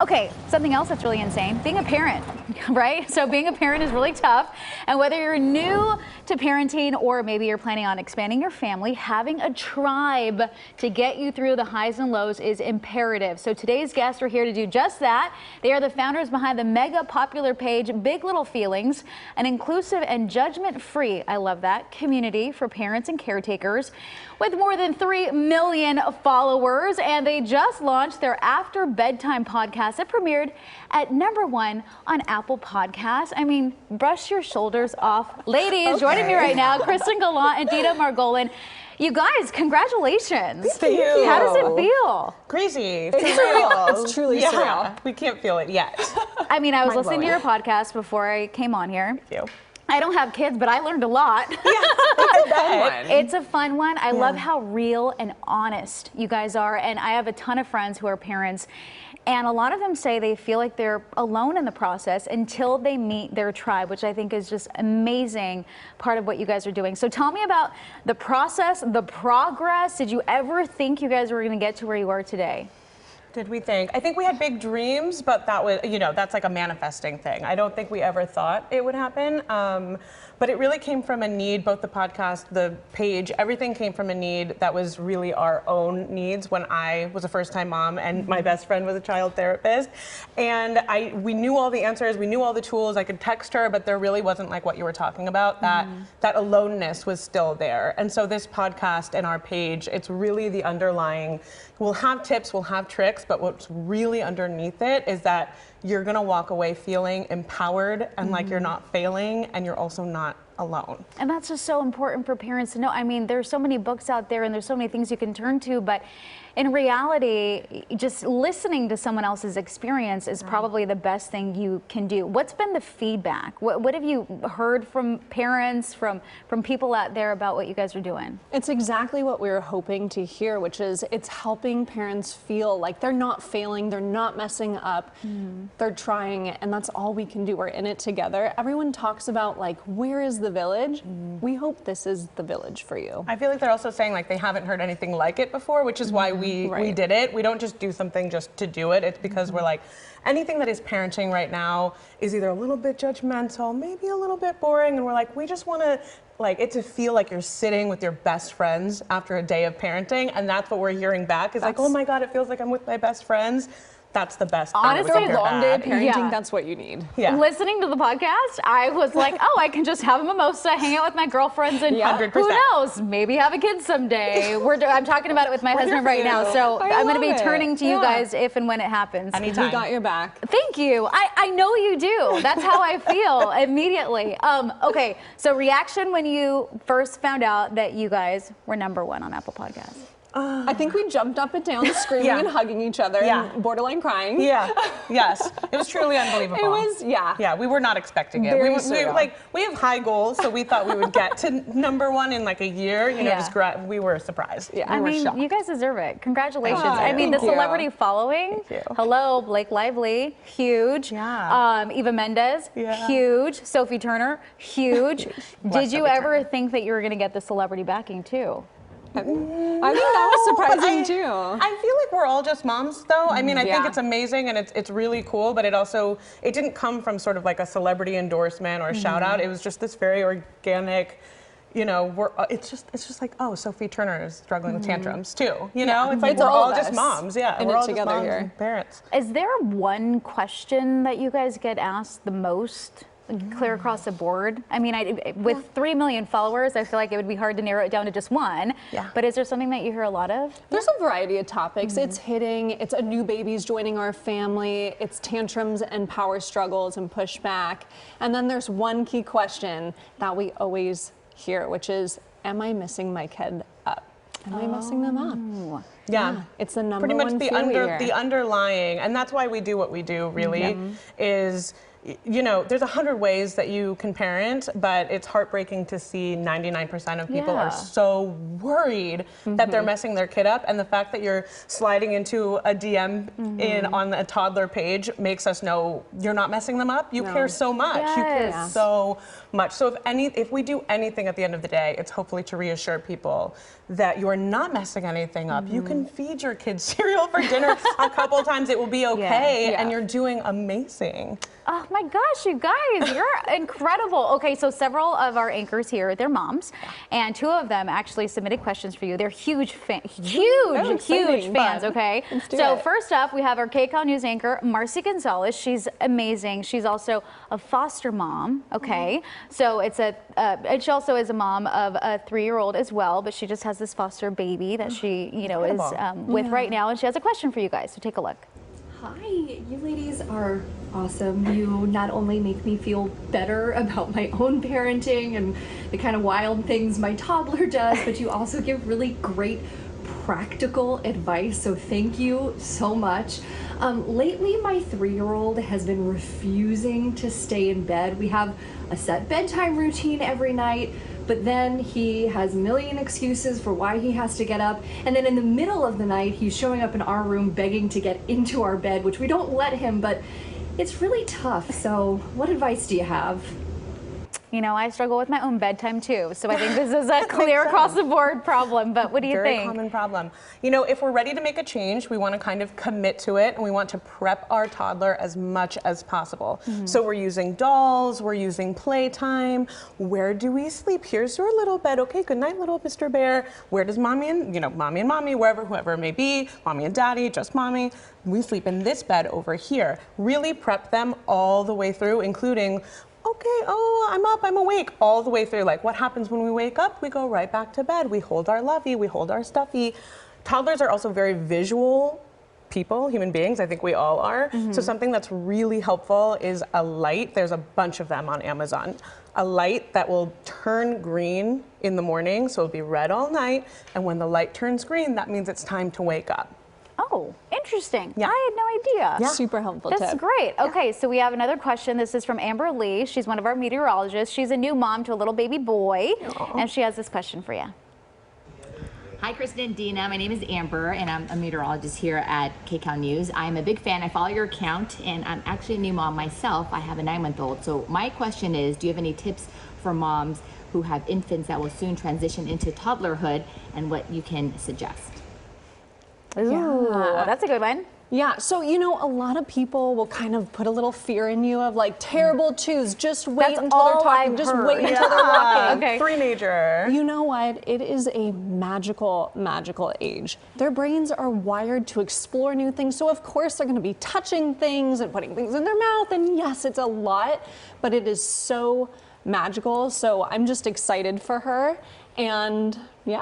Okay, something else that's really insane, being a parent, right? So being a parent is really tough. And whether you're new to parenting or maybe you're planning on expanding your family, having a tribe to get you through the highs and lows is imperative. So today's guests are here to do just that. They are the founders behind the mega popular page, Big Little Feelings, an inclusive and judgment-free, I love that, community for parents and caretakers with more than 3 million followers. And they just launched their After Bedtime podcast. It premiered at #1 on Apple Podcasts. I mean, brush your shoulders off. Ladies, joining me right now, Kristin Gallant and Deena Margolin. You guys, congratulations. Thank you. How does it feel? Crazy. It's surreal. It's truly surreal. Yeah, we can't feel it yet. I mean, I was listening to your podcast before I came on here. Thank you. I don't have kids, but I learned a lot. It's a fun one. I love how real and honest you guys are. And I have a ton of friends who are parents, and a lot of them say they feel like they're alone in the process until they meet their tribe, which I think is just amazing part of what you guys are doing. So tell me about the process, the progress. Did you ever think you guys were going to get to where you are today? Did we think? I think we had big dreams, but that was, you know, that's like a manifesting thing. I don't think we ever thought it would happen. But it really came from a need, both the podcast, the page, everything came from a need that was really our own needs when I was a first-time mom and my best friend was a child therapist. And we knew all the answers, we knew all the tools, I could text her, but there really wasn't like what you were talking about, that aloneness was still there. And so this podcast and our page, it's really the underlying, we'll have tips, we'll have tricks, but what's really underneath it is that you're gonna walk away feeling empowered and like you're not failing, and you're also not alone. And that's just so important for parents to know. I mean, there's so many books out there and there's so many things you can turn to, but in reality, just listening to someone else's experience is probably the best thing you can do. What's been the feedback? What have you heard from parents, from people out there about what you guys are doing? It's exactly what we were hoping to hear, which is it's helping parents feel like they're not failing, they're not messing up, they're trying, and that's all we can do. We're in it together. Everyone talks about like, where is the village? We hope this is the village for you. I feel like they're also saying like they haven't heard anything like it before, which is why we did it. We don't just do something just to do it. It's because we're like, anything that is parenting right now is either a little bit judgmental, maybe a little bit boring, and we're like, we just want to like it to feel like you're sitting with your best friends after a day of parenting, and that's what we're hearing back is like, oh my God, it feels like I'm with my best friends. That's the best. Honestly, After a long day of parenting, that's what you need. Listening to the podcast, I was like, oh, I can just have a mimosa, hang out with my girlfriends, and 100%. who knows, maybe have a kid someday. I'm talking about it with my husband right now, so I'm going to be turning to you guys if and when it happens. Anytime. We got your back. Thank you. I know you do. That's how I feel immediately. Okay, so reaction when you first found out that you guys were #1 on Apple Podcasts. I think we jumped up and down screaming and hugging each other and borderline crying. Yes. It was truly unbelievable. It was, Yeah, we were not expecting it. Very We have high goals, so we thought we would get to #1 in like a year. You know, we were surprised. I mean, shocked. you guys deserve it. Congratulations. Thank you. I mean, the Thank you. celebrity following. Thank you. Hello, Blake Lively, huge. Eva Mendes, huge. Sophie Turner, huge. Did you ever think that you were going to get the celebrity backing too? I think that was surprising too. I feel like we're all just moms though. I mean, I think it's amazing and it's really cool, but it didn't come from sort of like a celebrity endorsement or a shout out. It was just this very organic, you know, it's just like, oh, Sophie Turner is struggling with tantrums too. You know, it's like we're all just moms. Yeah, we're all just moms and parents. Is there one question that you guys get asked the most? Clear across the board? I mean, with 3 million followers, I feel like it would be hard to narrow it down to just one. But is there something that you hear a lot of? There's a variety of topics. It's it's a new baby's joining our family, it's tantrums and power struggles and pushback. And then there's one key question that we always hear, which is, am I messing my kid up? Am I messing them up? Yeah, it's the number pretty much one the underlying, and that's why we do what we do. Really, is, you know, there's 100 ways that you can parent, but it's heartbreaking to see 99% of people are so worried that they're messing their kid up, and the fact that you're sliding into a DM on a toddler page makes us know you're not messing them up. You care so much. You care so much. So if we do anything at the end of the day, it's hopefully to reassure people that you're not messing anything up. You can can feed your kids cereal for dinner a couple times. It will be okay, and you're doing amazing. Oh my gosh, you guys, you're incredible. Okay, so several of our anchors here, they're moms, and 2 of them actually submitted questions for you. They're huge fans, okay? So first up, we have our KCAL News anchor, Marcy Gonzalez. She's amazing. She's also a foster mom, okay? So it's and she also is a mom of a 3-year-old as well, but she just has this foster baby that she, you know, is with right now, and she has a question for you guys, so take a look. Hi, you ladies are awesome. You not only make me feel better about my own parenting and the kind of wild things my toddler does, but you also give really great practical advice, so thank you so much. Lately, my 3-year-old has been refusing to stay in bed. We have a set bedtime routine every night, but then he has a million excuses for why he has to get up. And then in the middle of the night, he's showing up in our room begging to get into our bed, which we don't let him, but it's really tough. So what advice do you have? You know, I struggle with my own bedtime too, so I think this is a clear across the board problem, but what do you think? Very common problem. You know, if we're ready to make a change, we want to kind of commit to it, and we want to prep our toddler as much as possible. So we're using dolls, we're using playtime. Where do we sleep? Here's your little bed. Okay, good night, little Mr. Bear. Where does mommy and, mommy and mommy, whoever it may be, mommy and daddy, just mommy. We sleep in this bed over here. Really prep them all the way through, including okay, oh, I'm up, I'm awake, all the way through. Like, what happens when we wake up? We go right back to bed. We hold our lovey, we hold our stuffy. Toddlers are also very visual people, human beings. I think we all are. So something that's really helpful is a light. There's a bunch of them on Amazon. A light that will turn green in the morning, so it'll be red all night. And when the light turns green, that means it's time to wake up. Oh, interesting. Yeah. I had no idea. Yeah. Super helpful tip. That's great. Okay, so we have another question. This is from Amber Lee. She's one of our meteorologists. She's a new mom to a little baby boy, and she has this question for you. Hi, Kristin and Deena. My name is Amber, and I'm a meteorologist here at KCAL News. I'm a big fan. I follow your account, and I'm actually a new mom myself. I have a 9-month-old. So my question is, do you have any tips for moms who have infants that will soon transition into toddlerhood, and what you can suggest? Ooh, that's a good one. Yeah, so a lot of people will kind of put a little fear in you of like terrible twos. Just wait That's until they're all talking. I've Just heard. wait until they're walking. Okay. 3 major. You know what? It is a magical, magical age. Their brains are wired to explore new things. So of course they're going to be touching things and putting things in their mouth. And yes, it's a lot, but it is so magical. So I'm just excited for her. And yeah.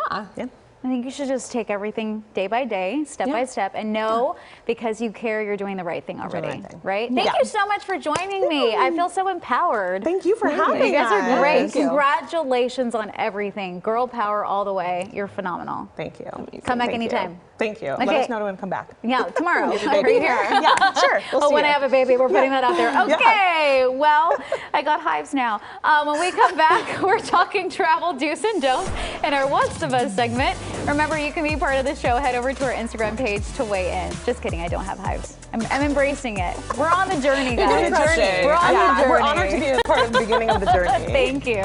I think you should just take everything day by day, step by step, and know because you care, you're doing the right thing already, right? Thank you so much for joining me. I feel so empowered. Thank you for having us. You guys are great. Thank you. Congratulations on everything. Girl power all the way. You're phenomenal. Thank you. Come back anytime. Thank you. Okay. Let us know when to come back. Yeah, tomorrow. Right baby. here. Yeah, sure. We'll see When you. I have a baby, we're putting that out there. Okay, well, I got hives now. When we come back, we're talking travel do's and don'ts in our What's the Buzz segment. Remember, you can be part of the show. Head over to our Instagram page to weigh in. Just kidding, I don't have hives. I'm embracing it. We're on the journey, guys. We're on the journey. We're on the journey. We're honored to be a part of the beginning of the journey. Thank you.